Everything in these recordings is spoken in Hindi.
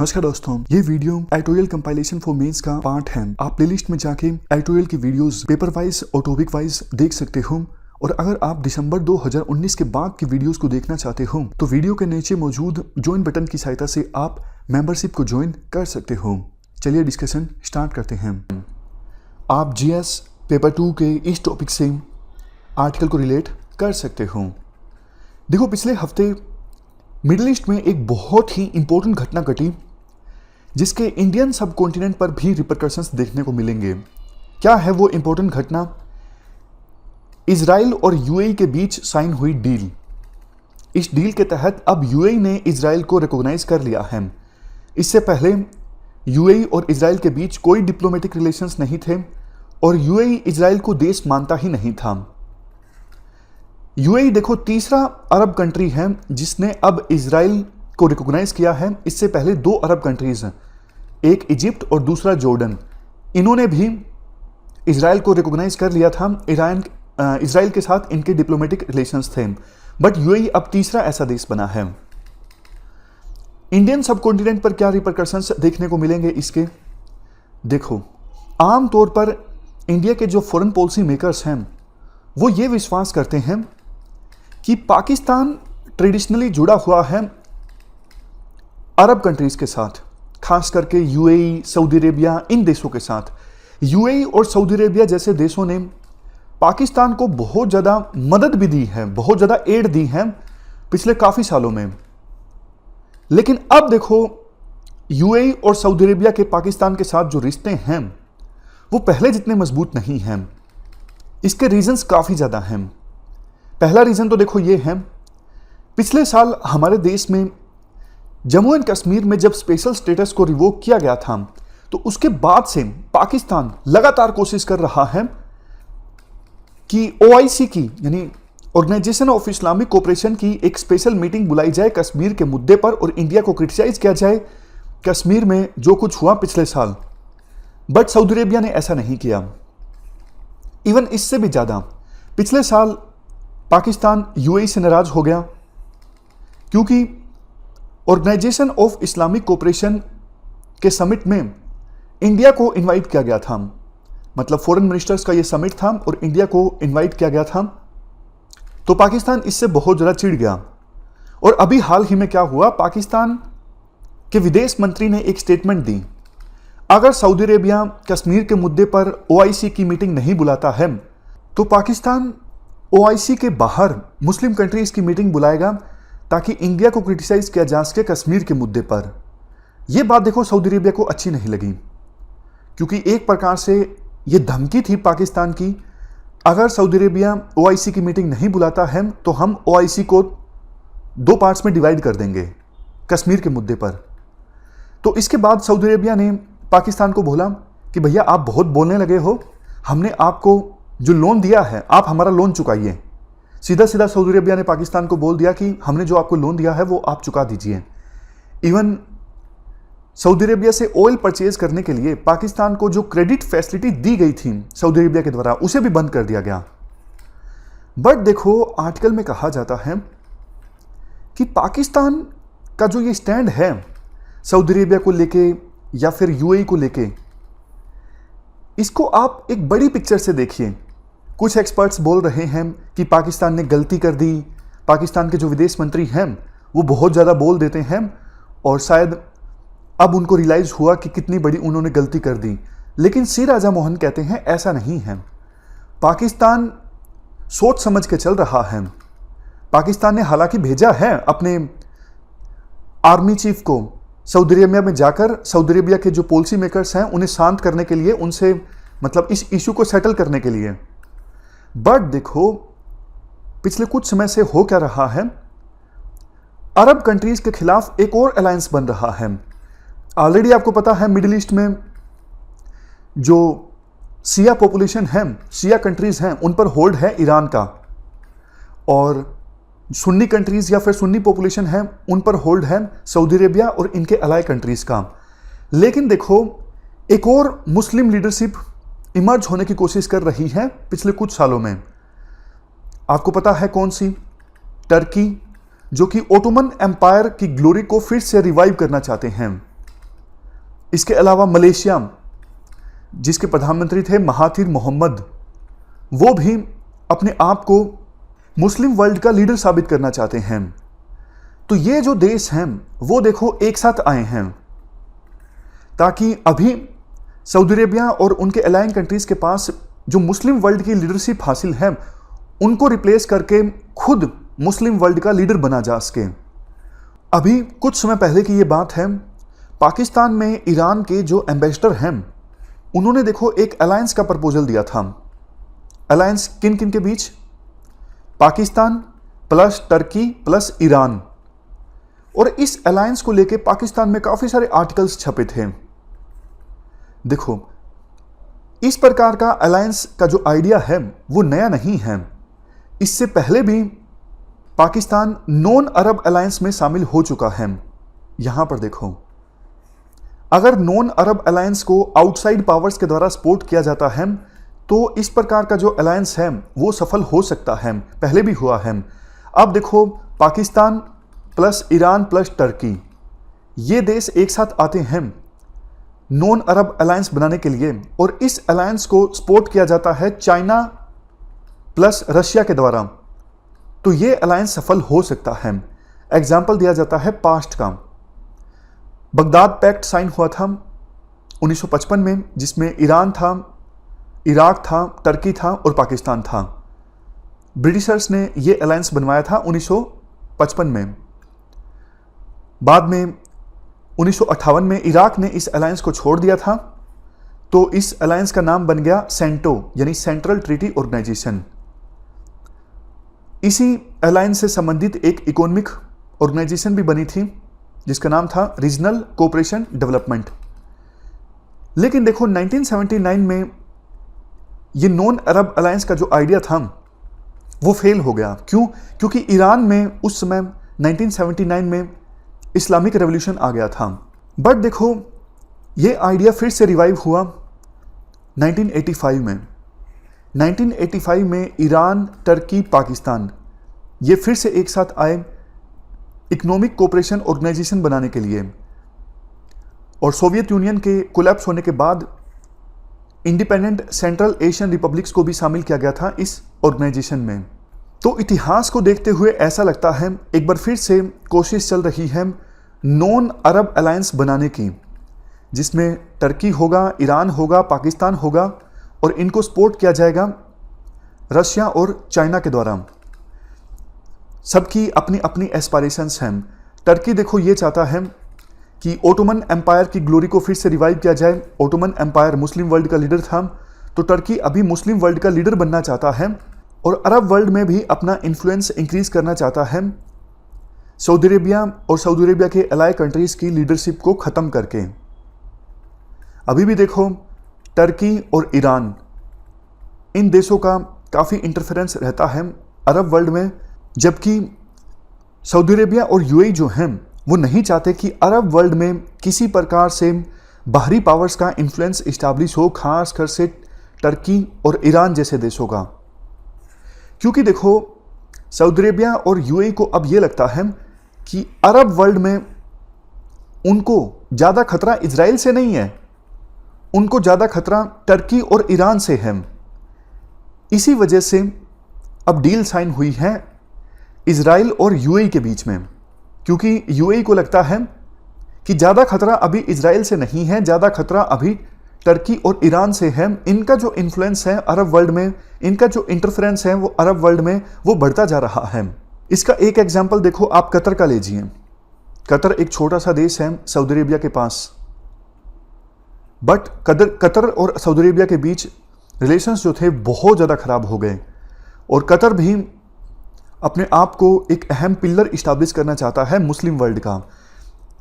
नमस्कार दोस्तों, ये video editorial compilation for mains का पार्ट है। आप प्लेलिस्ट में जाके एडिटोरियल की वीडियोस पेपर वाइज और टॉपिक वाइज देख सकते हो। और अगर आप दिसंबर 2019 के बाद की वीडियोस को देखना चाहते हो तो वीडियो के नीचे मौजूद ज्वाइन बटन की सहायता से आप मेंबरशिप को ज्वाइन कर सकते हो। चलिए डिस्कशन स्टार्ट करते हैं। आप जीएस पेपर 2 के इस टॉपिक से आर्टिकल को रिलेट कर सकते हो। देखो, पिछले हफ्ते मिडिल ईस्ट में एक बहुत ही इंपॉर्टेंट घटना घटी जिसके इंडियन सब कॉन्टिनेंट पर भी रिपरकशंस देखने को मिलेंगे। क्या है वो इंपॉर्टेंट घटना? इजराइल और यूएई के बीच साइन हुई डील। इस डील के तहत अब यूएई ने इजराइल को रिकॉग्नाइज कर लिया है। इससे पहले यूएई और इजराइल के बीच कोई डिप्लोमेटिक रिलेशंस नहीं थे और यूएई इजराइल को देश मानता ही नहीं था। यूएई देखो तीसरा अरब कंट्री है जिसने अब इजराइल को रिकॉग्नाइज किया है। इससे पहले 2 अरब कंट्रीज हैं, एक इजिप्ट और दूसरा जॉर्डन। इन्होंने भी इजराइल को रिकॉग्नाइज कर लिया था। इजराइल के साथ इनके डिप्लोमेटिक रिलेशंस थे, बट यूएई अब तीसरा ऐसा देश बना है। इंडियन सब कॉन्टिनेंट पर क्या रिपरकशंस देखने को मिलेंगे इसके? देखो, आमतौर पर इंडिया के जो फॉरेन पॉलिसी मेकर्स हैं वो ये विश्वास करते हैं कि पाकिस्तान ट्रेडिशनली जुड़ा हुआ है अरब कंट्रीज के साथ, खास करके यूएई, सऊदी अरेबिया, इन देशों के साथ। यूएई और सऊदी अरेबिया जैसे देशों ने पाकिस्तान को बहुत ज़्यादा मदद भी दी है, बहुत ज़्यादा एड दी है पिछले काफ़ी सालों में। लेकिन अब देखो, यूएई और सऊदी अरेबिया के पाकिस्तान के साथ जो रिश्ते हैं वो पहले जितने मजबूत नहीं हैं। इसके रीजंस काफ़ी ज़्यादा हैं। पहला रीज़न तो देखो ये है, पिछले साल हमारे देश में जम्मू एंड कश्मीर में जब स्पेशल स्टेटस को रिवोक किया गया था तो उसके बाद से पाकिस्तान लगातार कोशिश कर रहा है कि ओआईसी की यानी ऑर्गेनाइजेशन ऑफ इस्लामिक कोऑपरेशन की एक स्पेशल मीटिंग बुलाई जाए कश्मीर के मुद्दे पर और इंडिया को क्रिटिसाइज किया जाए कश्मीर में जो कुछ हुआ पिछले साल। बट सऊदी अरेबिया ने ऐसा नहीं किया। इवन इससे भी ज़्यादा पिछले साल पाकिस्तान यूएई से नाराज हो गया क्योंकि ऑर्गेनाइजेशन ऑफ इस्लामिक कोऑपरेशन के समिट में इंडिया को इनवाइट किया गया था। मतलब फॉरेन मिनिस्टर्स का ये समिट था और इंडिया को इनवाइट किया गया था। तो पाकिस्तान इससे बहुत ज़्यादा चिढ़ गया। और अभी हाल ही में क्या हुआ, पाकिस्तान के विदेश मंत्री ने एक स्टेटमेंट दी, अगर सऊदी अरेबिया कश्मीर के मुद्दे पर ओआईसी की मीटिंग नहीं बुलाता है तो पाकिस्तान ओआईसी के बाहर मुस्लिम कंट्रीज की मीटिंग बुलाएगा ताकि इंडिया को क्रिटिसाइज किया जा सके कश्मीर के मुद्दे पर। यह बात देखो सऊदी अरेबिया को अच्छी नहीं लगी क्योंकि एक प्रकार से यह धमकी थी पाकिस्तान की, अगर सऊदी अरेबिया ओआईसी की मीटिंग नहीं बुलाता है तो हम ओआईसी को 2 पार्ट्स में डिवाइड कर देंगे कश्मीर के मुद्दे पर। तो इसके बाद सऊदी अरेबिया ने पाकिस्तान को बोला कि भैया आप बहुत बोलने लगे हो, हमने आपको जो लोन दिया है आप हमारा लोन चुकाइए। सीधा सीधा सऊदी अरेबिया ने पाकिस्तान को बोल दिया कि हमने जो आपको लोन दिया है वो आप चुका दीजिए। इवन सऊदी अरेबिया से ऑयल परचेज करने के लिए पाकिस्तान को जो क्रेडिट फैसिलिटी दी गई थी सऊदी अरेबिया के द्वारा उसे भी बंद कर दिया गया। बट देखो, आर्टिकल में कहा जाता है कि पाकिस्तान का जो ये स्टैंड है सऊदी अरेबिया को लेके या फिर यूएई को लेके, इसको आप एक बड़ी पिक्चर से देखिए। कुछ एक्सपर्ट्स बोल रहे हैं कि पाकिस्तान ने गलती कर दी, पाकिस्तान के जो विदेश मंत्री हैं वो बहुत ज़्यादा बोल देते हैं और शायद अब उनको रियलाइज़ हुआ कि कितनी बड़ी उन्होंने गलती कर दी। लेकिन सी राजा मोहन कहते हैं ऐसा नहीं है। पाकिस्तान सोच समझ के चल रहा है। पाकिस्तान ने हालांकि भेजा है अपने आर्मी चीफ को सऊदी अरेबिया में जाकर सऊदी अरेबिया के जो पॉलिसी मेकर्स हैं उन्हें शांत करने के लिए, उनसे मतलब इस इशू को सेटल करने के लिए। बट देखो, पिछले कुछ समय से हो क्या रहा है, अरब कंट्रीज के खिलाफ एक और अलायंस बन रहा है। ऑलरेडी आपको पता है मिडिल ईस्ट में जो शिया पॉपुलेशन है, शिया कंट्रीज हैं, उन पर होल्ड है ईरान का, और सुन्नी कंट्रीज या फिर सुन्नी पॉपुलेशन है उन पर होल्ड है सऊदी अरेबिया और इनके अलाय कंट्रीज का। लेकिन देखो, एक और मुस्लिम लीडरशिप इमर्ज होने की कोशिश कर रही है पिछले कुछ सालों में। आपको पता है कौन सी? टर्की, जो कि ओटोमन एम्पायर की ग्लोरी को फिर से रिवाइव करना चाहते हैं। इसके अलावा मलेशिया, जिसके प्रधानमंत्री थे महाथिर मोहम्मद, वो भी अपने आप को मुस्लिम वर्ल्ड का लीडर साबित करना चाहते हैं। तो ये जो देश हैं वो देखो एक साथ आए हैं ताकि अभी सऊदी अरेबिया और उनके अलाइन कंट्रीज के पास जो मुस्लिम वर्ल्ड की लीडरशिप हासिल है उनको रिप्लेस करके खुद मुस्लिम वर्ल्ड का लीडर बना जा सके। अभी कुछ समय पहले की ये बात है, पाकिस्तान में ईरान के जो एम्बेसडर हैं उन्होंने देखो एक अलायंस का प्रपोजल दिया था। अलायंस किन किन के बीच? Pakistan plus Turkey plus Iran. और इस अलायंस को लेके पाकिस्तान में काफी सारे आर्टिकल्स छपे थे। देखो, इस प्रकार का अलायंस का जो आइडिया है वो नया नहीं है। इससे पहले भी पाकिस्तान नॉन अरब अलायंस में शामिल हो चुका है। यहां पर देखो, अगर नॉन अरब अलायंस को आउटसाइड पावर्स के द्वारा सपोर्ट किया जाता है तो इस प्रकार का जो अलायंस है वो सफल हो सकता है, पहले भी हुआ है। अब देखो, Pakistan plus Iran plus Turkey, ये देश एक साथ आते हैं नॉन अरब अलायंस बनाने के लिए, और इस अलायंस को सपोर्ट किया जाता है चाइना प्लस रशिया के द्वारा। तो ये अलायंस सफल हो सकता है। एग्जाम्पल दिया जाता है पास्ट का। बगदाद पैक्ट साइन हुआ था 1955 में, जिसमें ईरान था, इराक था, टर्की था और पाकिस्तान था। ब्रिटिशर्स ने ये अलायंस बनवाया था 1955 में। बाद में 1958 में इराक ने इस अलायंस को छोड़ दिया था, तो इस अलायंस का नाम बन गया सेंटो, यानी सेंट्रल ट्रीटी ऑर्गेनाइजेशन। इसी अलायंस से संबंधित एक इकोनॉमिक ऑर्गेनाइजेशन भी बनी थी जिसका नाम था रीजनल कोऑपरेशन डेवलपमेंट। लेकिन देखो, 1979 में ये नॉन अरब अलायंस का जो आइडिया था वो फेल हो गया। क्यों? क्योंकि ईरान में उस समय 1979 में इस्लामिक रेवोल्यूशन आ गया था। बट देखो, ये आइडिया फिर से रिवाइव हुआ 1985 में। 1985 में ईरान, टर्की, पाकिस्तान ये फिर से एक साथ आए इकोनॉमिक कोऑपरेशन ऑर्गेनाइजेशन बनाने के लिए। और सोवियत यूनियन के कोलैप्स होने के बाद इंडिपेंडेंट सेंट्रल एशियन रिपब्लिक्स को भी शामिल किया गया था इस ऑर्गेनाइजेशन में। तो इतिहास को देखते हुए ऐसा लगता है एक बार फिर से कोशिश चल रही है नॉन अरब अलायंस बनाने की, जिसमें टर्की होगा, ईरान होगा, पाकिस्तान होगा, और इनको सपोर्ट किया जाएगा रशिया और चाइना के द्वारा। सबकी अपनी अपनी एस्पायरेशंस हैं। टर्की देखो ये चाहता है कि ओटोमन एम्पायर की ग्लोरी को फिर से रिवाइव किया जाए। ओटोमन एम्पायर मुस्लिम वर्ल्ड का लीडर था, तो टर्की अभी मुस्लिम वर्ल्ड का लीडर बनना चाहता है और अरब वर्ल्ड में भी अपना इन्फ्लुएंस इंक्रीज करना चाहता है सऊदी अरेबिया और सऊदी अरेबिया के अलाइ कंट्रीज की लीडरशिप को ख़त्म करके। अभी भी देखो, टर्की और ईरान, इन देशों का काफ़ी इंटरफेरेंस रहता है अरब वर्ल्ड में, जबकि सऊदी अरेबिया और यूएई जो हैं वो नहीं चाहते कि अरब वर्ल्ड में किसी प्रकार से बाहरी पावर्स का इन्फ्लुएंस इस्टेब्लिश हो, खासकर से टर्की और ईरान जैसे देशों का। क्योंकि देखो, सऊदी अरेबिया और यूएई को अब ये लगता है कि अरब वर्ल्ड में उनको ज़्यादा खतरा इजराइल से नहीं है, उनको ज़्यादा खतरा टर्की और ईरान से है। इसी वजह से अब डील साइन हुई है इजराइल और यूएई के बीच में, क्योंकि यूएई को लगता है कि ज़्यादा खतरा अभी इजराइल से नहीं है, ज़्यादा खतरा अभी टर्की और ईरान से है। इनका जो इन्फ्लुएंस है अरब वर्ल्ड में, इनका जो इंटरफेरेंस है वो अरब वर्ल्ड में वो बढ़ता जा रहा है। इसका एक एग्जाम्पल देखो, आप कतर का लीजिए। कतर एक छोटा सा देश है सऊदी अरेबिया के पास, बट कतर और सऊदी अरेबिया के बीच रिलेशंस जो थे बहुत ज़्यादा खराब हो गए, और कतर भी अपने आप को एक अहम पिलर इस्टेब्लिश करना चाहता है मुस्लिम वर्ल्ड का।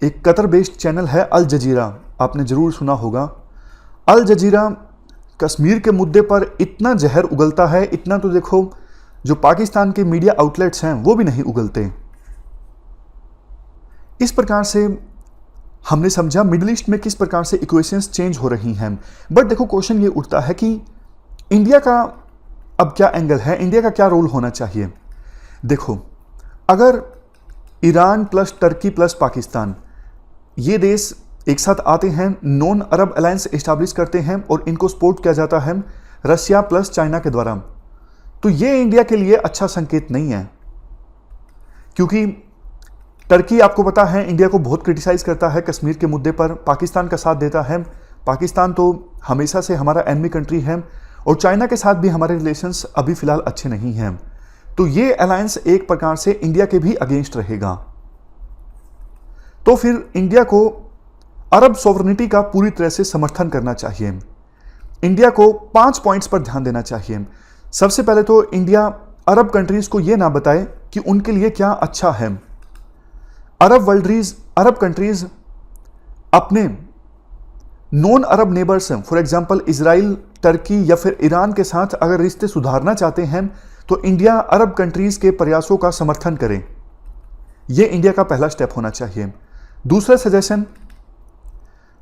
एक कतर बेस्ड चैनल है अल जजीरा, आपने ज़रूर सुना होगा। अल जजीरा कश्मीर के मुद्दे पर इतना जहर उगलता है, इतना तो देखो जो पाकिस्तान के मीडिया आउटलेट्स हैं वो भी नहीं उगलते। इस प्रकार से हमने समझा मिडिल ईस्ट में किस प्रकार से इक्वेशंस चेंज हो रही हैं। बट देखो, क्वेश्चन ये उठता है कि इंडिया का अब क्या एंगल है, इंडिया का क्या रोल होना चाहिए। देखो, अगर Iran plus Turkey plus Pakistan ये देश एक साथ आते हैं, नॉन अरब अलायंस इस्टेब्लिश करते हैं और इनको सपोर्ट किया जाता है रशिया प्लस चाइना के द्वारा। तो ये इंडिया के लिए अच्छा संकेत नहीं है, क्योंकि टर्की आपको पता है इंडिया को बहुत क्रिटिसाइज करता है कश्मीर के मुद्दे पर, पाकिस्तान का साथ देता है। पाकिस्तान तो हमेशा से हमारा एनिमी कंट्री है और चाइना के साथ भी हमारे रिलेशंस अभी फिलहाल अच्छे नहीं हैं। तो ये अलायंस एक प्रकार से इंडिया के भी अगेंस्ट रहेगा। तो फिर इंडिया को अरब सॉवरेनिटी का पूरी तरह से समर्थन करना चाहिए। इंडिया को 5 पॉइंट्स पर ध्यान देना चाहिए। सबसे पहले तो इंडिया अरब कंट्रीज को यह ना बताए कि उनके लिए क्या अच्छा है। अरब कंट्रीज अपने non Arab neighbours, for example Israel, Turkey या फिर ईरान के साथ अगर रिश्ते सुधारना चाहते हैं तो इंडिया अरब कंट्रीज के प्रयासों का समर्थन करे। यह इंडिया का पहला स्टेप होना चाहिए। दूसरा सजेशन,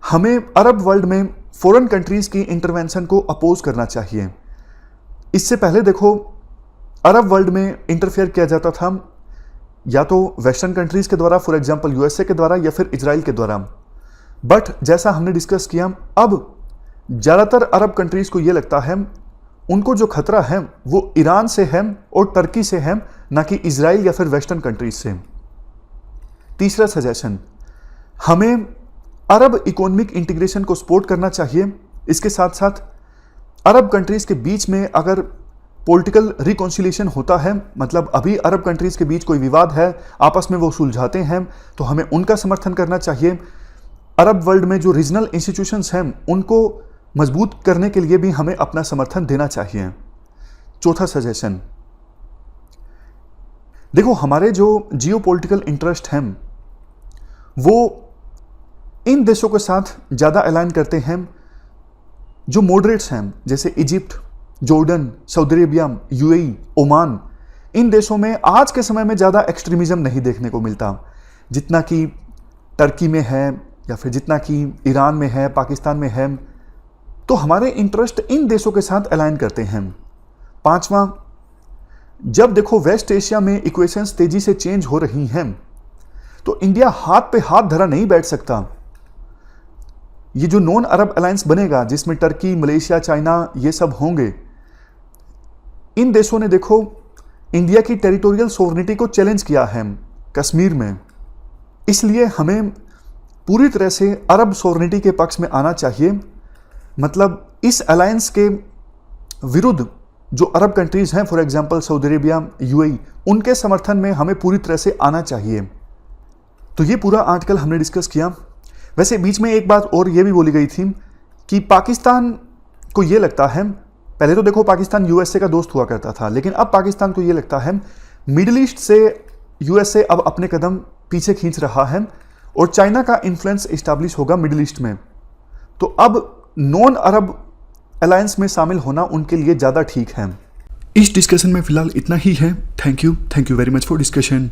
हमें अरब वर्ल्ड में फॉरेन कंट्रीज की इंटरवेंशन को अपोज करना चाहिए। इससे पहले देखो अरब वर्ल्ड में इंटरफेयर किया जाता था या तो वेस्टर्न कंट्रीज के द्वारा, फॉर एग्जांपल यूएसए के द्वारा या फिर इजराइल के द्वारा। बट जैसा हमने डिस्कस किया, अब ज़्यादातर अरब कंट्रीज को यह लगता है उनको जो खतरा है वो ईरान से है और टर्की से है, ना कि इजराइल या फिर वेस्टर्न कंट्रीज से। तीसरा सजेशन, हमें अरब इकोनॉमिक इंटीग्रेशन को सपोर्ट करना चाहिए। इसके साथ साथ अरब कंट्रीज के बीच में अगर पॉलिटिकल रिकॉन्सिलिएशन होता है, मतलब अभी अरब कंट्रीज के बीच कोई विवाद है, आपस में वो सुलझाते हैं, तो हमें उनका समर्थन करना चाहिए। अरब वर्ल्ड में जो रीजनल इंस्टीट्यूशंस हैं उनको मजबूत करने के लिए भी हमें अपना समर्थन देना चाहिए। चौथा सजेशन, देखो हमारे जो जियोपॉलिटिकल इंटरेस्ट हैं वो इन देशों के साथ ज़्यादा अलाइन करते हैं जो मॉडरेट्स हैं, जैसे Egypt, Jordan, Saudi Arabia, UAE, Oman. इन देशों में आज के समय में ज़्यादा एक्सट्रीमिज्म नहीं देखने को मिलता जितना कि टर्की में है या फिर जितना कि ईरान में है, पाकिस्तान में है। तो हमारे इंटरेस्ट इन देशों के साथ अलाइन करते हैं। पांचवा, जब देखो वेस्ट एशिया में इक्वेशंस तेजी से चेंज हो रही हैं तो इंडिया हाथ पे हाथ धरा नहीं बैठ सकता। ये जो नॉन अरब अलायंस बनेगा जिसमें टर्की, मलेशिया, चाइना ये सब होंगे, इन देशों ने देखो इंडिया की टेरिटोरियल सोवरेनिटी को चैलेंज किया है कश्मीर में। इसलिए हमें पूरी तरह से अरब सोवरेनिटी के पक्ष में आना चाहिए। मतलब इस अलायंस के विरुद्ध जो अरब कंट्रीज हैं, for example Saudi Arabia, UAE, उनके समर्थन में हमें पूरी तरह से आना चाहिए। तो ये पूरा आर्टिकल हमने डिस्कस किया। वैसे बीच में एक बात और ये भी बोली गई थी कि पाकिस्तान को ये लगता है, पहले तो देखो पाकिस्तान यूएसए का दोस्त हुआ करता था, लेकिन अब पाकिस्तान को ये लगता है मिडिल ईस्ट से यूएसए अब अपने कदम पीछे खींच रहा है और चाइना का इन्फ्लुएंस इस्टेब्लिश होगा मिडिल ईस्ट में। तो अब नॉन अरब अलायंस में शामिल होना उनके लिए ज़्यादा ठीक है। इस डिस्कशन में फिलहाल इतना ही है। Thank you very much for discussion.